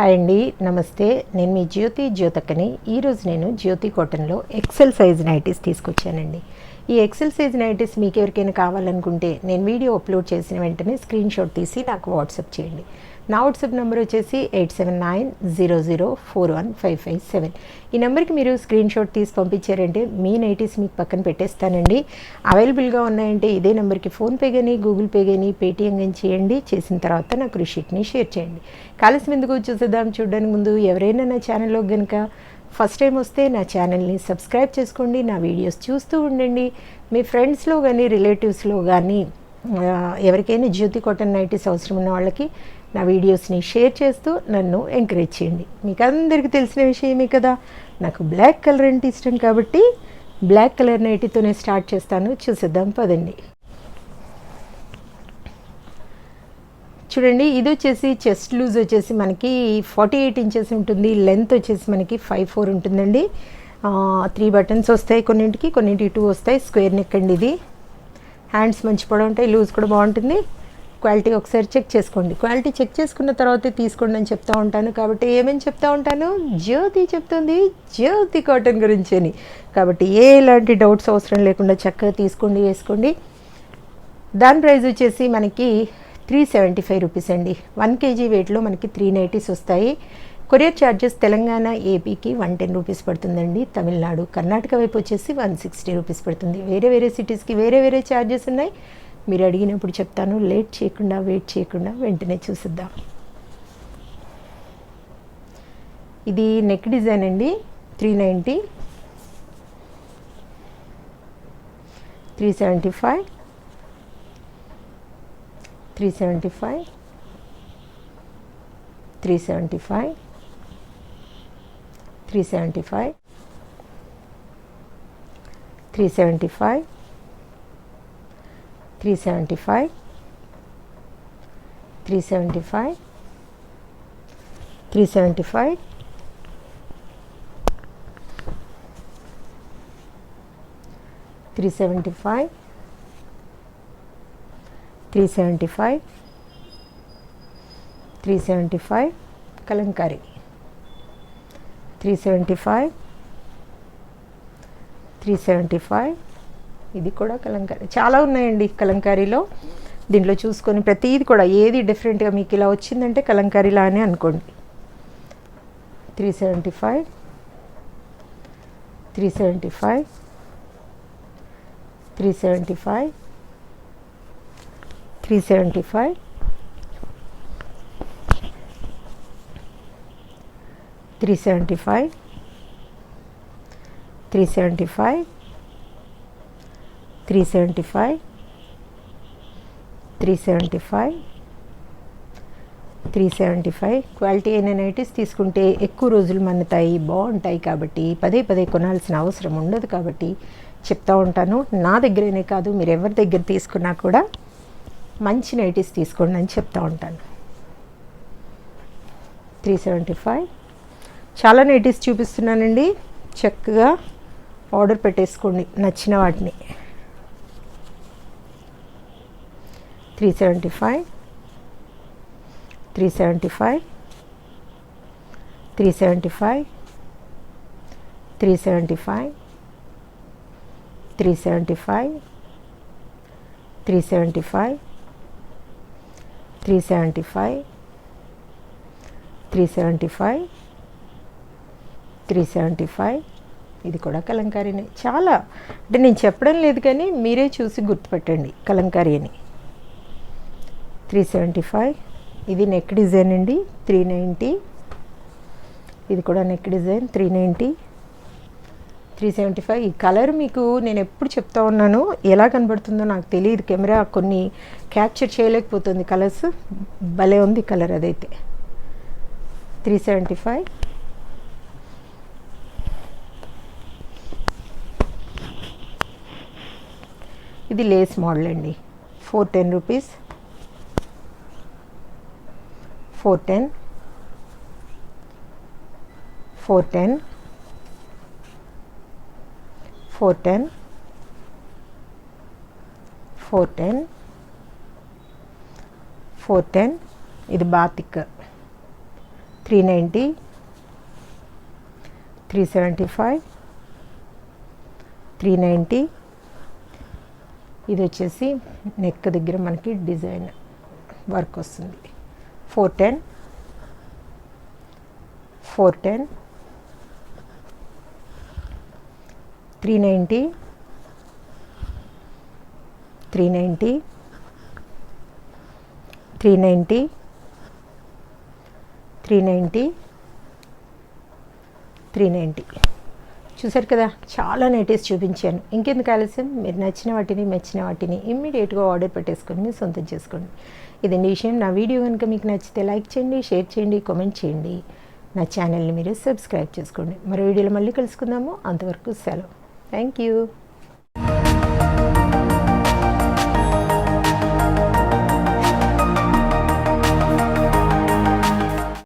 Hi అండి, నమస్తే. నేను మీ జ్యోతక్కని. ఈరోజు నేను జ్యోతి కాటన్లో ఎక్సెల్ సైజ్ నైటీస్ తీసుకొచ్చానండి. ఈ ఎక్సెల్ సైజ్ నైటీస్ మీకు ఎవరికైనా కావాలనుకుంటే నేను వీడియో అప్లోడ్ చేసిన వెంటనే స్క్రీన్ షాట్ తీసి నాకు వాట్సాప్ చేయండి. నా వాట్సాప్ నెంబర్ వచ్చేసి 8790041557. ఈ నెంబర్కి మీరు స్క్రీన్ షాట్ తీసి పంపించారంటే మీ నైటీస్ మీకు పక్కన పెట్టేస్తానండి. అవైలబుల్గా ఉన్నాయంటే ఇదే నెంబర్కి ఫోన్పే కానీ గూగుల్ పే కానీ పేటీఎం కానీ చేయండి. చేసిన తర్వాత నాకు రిషీట్ని షేర్ చేయండి. కాలసి ఎందుకు చూసేద్దాం. చూడడానికి ముందు ఎవరైనా నా ఛానల్లో కనుక ఫస్ట్ టైం వస్తే నా ఛానల్ని సబ్స్క్రైబ్ చేసుకోండి. నా వీడియోస్ చూస్తూ ఉండండి. మీ ఫ్రెండ్స్లో కానీ రిలేటివ్స్లో కానీ ఎవరికైనా జ్యోతి కాటన్ నైటీస్ అవసరం ఉన్న వాళ్ళకి నా వీడియోస్ని షేర్ చేస్తూ నన్ను ఎంకరేజ్ చేయండి. మీకు అందరికీ తెలిసిన విషయమే కదా, నాకు బ్లాక్ కలర్ అంటే ఇష్టం కాబట్టి బ్లాక్ కలర్ నైటీతోనే స్టార్ట్ చేస్తాను. చూసేద్దాం పదండి. చూడండి, ఇది వచ్చేసి చెస్ట్ లూజ్ వచ్చేసి మనకి 48 ఇంచెస్ ఉంటుంది. లెంత్ వచ్చేసి మనకి 5'4" ఉంటుందండి. 3 బటన్స్ వస్తాయి, కొన్నింటికి 2 వస్తాయి. స్క్వేర్ నెక్ అండి ఇది. హ్యాండ్స్ మంచి పొడవు ఉంటాయి, లూజ్ కూడా బాగుంటుంది. క్వాలిటీ ఒకసారి చెక్ చేసుకోండి. క్వాలిటీ చెక్ చేసుకున్న తర్వాతే తీసుకోండి అని చెప్తూ ఉంటాను. కాబట్టి ఏమేమి చెప్తూ ఉంటాను, జ్యోతి చెప్తుంది జ్యోతి కాటన్ గురించి అని. కాబట్టి ఎలాంటి డౌట్స్ అవసరం లేకుండా చక్కగా తీసుకోండి, వేసుకోండి. దాని ప్రైస్ వచ్చేసి మనకి 375 రూపీస్ అండి. 1 kg వెయిట్లో మనకి 3 నైటీస్ వస్తాయి. కొరియర్ ఛార్జెస్ తెలంగాణ ఏపీకి 110 రూపీస్ పడుతుందండి. తమిళనాడు కర్ణాటక వైపు వచ్చేసి 160 రూపీస్ పడుతుంది. వేరే సిటీస్కి వేరే ఛార్జెస్ ఉన్నాయి. మీరు అడిగినప్పుడు చెప్తాను. వెయిట్ చేయకుండా వెంటనే చూసిద్దాం. ఇది నెక్ డిజైన్ అండి. 390, 375, 375, 375, 375, 375, 375, 375, 375, 375, 375, 375 కలంకారీ, 375, 375. ఇది కూడా కలంకారీ. చాలా ఉన్నాయండి కలంకారీలో. దీంట్లో చూసుకొని ప్రతిది కూడా ఏది డిఫరెంట్గా మీకు ఇలా వచ్చిందంటే కలంకారీలా అని అనుకోండి. 375, 375, 375, 375, 375, 375, 375, 375, 375. క్వాలిటీ అయిన నైటీస్ తీసుకుంటే ఎక్కువ రోజులు మన్నుతాయి, బాగుంటాయి. కాబట్టి పదే కొనాల్సిన అవసరం ఉండదు. కాబట్టి చెప్తా ఉంటాను. నా దగ్గరనే కాదు, మీరు ఎవరి దగ్గర తీసుకున్నా కూడా మంచి నైటీస్ తీసుకోండి అని చెప్తా ఉంటాను. 375. చాలా నైటీస్ చూపిస్తున్నానండి. చక్కగా ఆర్డర్ పెట్టేసుకోండి నచ్చిన వాటిని. 375, 375, 375, 375, 375, 375, 375, 375, 375. ఇది కూడా కలంకారీనే. చాలా అంటే నేను చెప్పడం లేదు కానీ మీరే చూసి గుర్తుపెట్టండి కలంకారీ అని. 375. ఇది నెక్ డిజైన్ అండి. 390. ఇది కూడా నెక్ డిజైన్. 390, 375. ఈ కలర్ మీకు నేను ఎప్పుడు చెప్తా ఉన్నాను, ఎలా కనబడుతుందో నాకు తెలియదు. కెమెరా కొన్ని క్యాప్చర్ చేయలేకపోతుంది. కలర్స్ భలే ఉంది కలర్ అదైతే. 375. ఇది లేస్ మోడల్ అండి. 410 రూపీస్. 410, 410, 410, 410, 410. ఇది బాతిక్ 390, 375, 390. ఇది వచ్చేసి నెక్ దగ్గర మనకి డిజైన్ వర్క్ వస్తుంది. 410, 410, 390, 390, 390, 390, 390. చూసారు కదా, చాలా నైటీస్ చూపించాను. ఇంకెందుకు ఆలస్యం, మీరు నచ్చిన వాటిని మెచ్చిన వాటిని ఇమ్మీడియట్గా ఆర్డర్ పెట్టేసుకొని మీ సొంతం చేసుకోండి. ఇదండి విషయం. నా వీడియో కనుక మీకు నచ్చితే లైక్ చేయండి, షేర్ చేయండి, కామెంట్ చేయండి. నా ఛానల్ని మీరు సబ్స్క్రైబ్ చేసుకోండి. మరో వీడియోలో మళ్ళీ కలుసుకుందాము. అంతవరకు సెలవు. Thank you.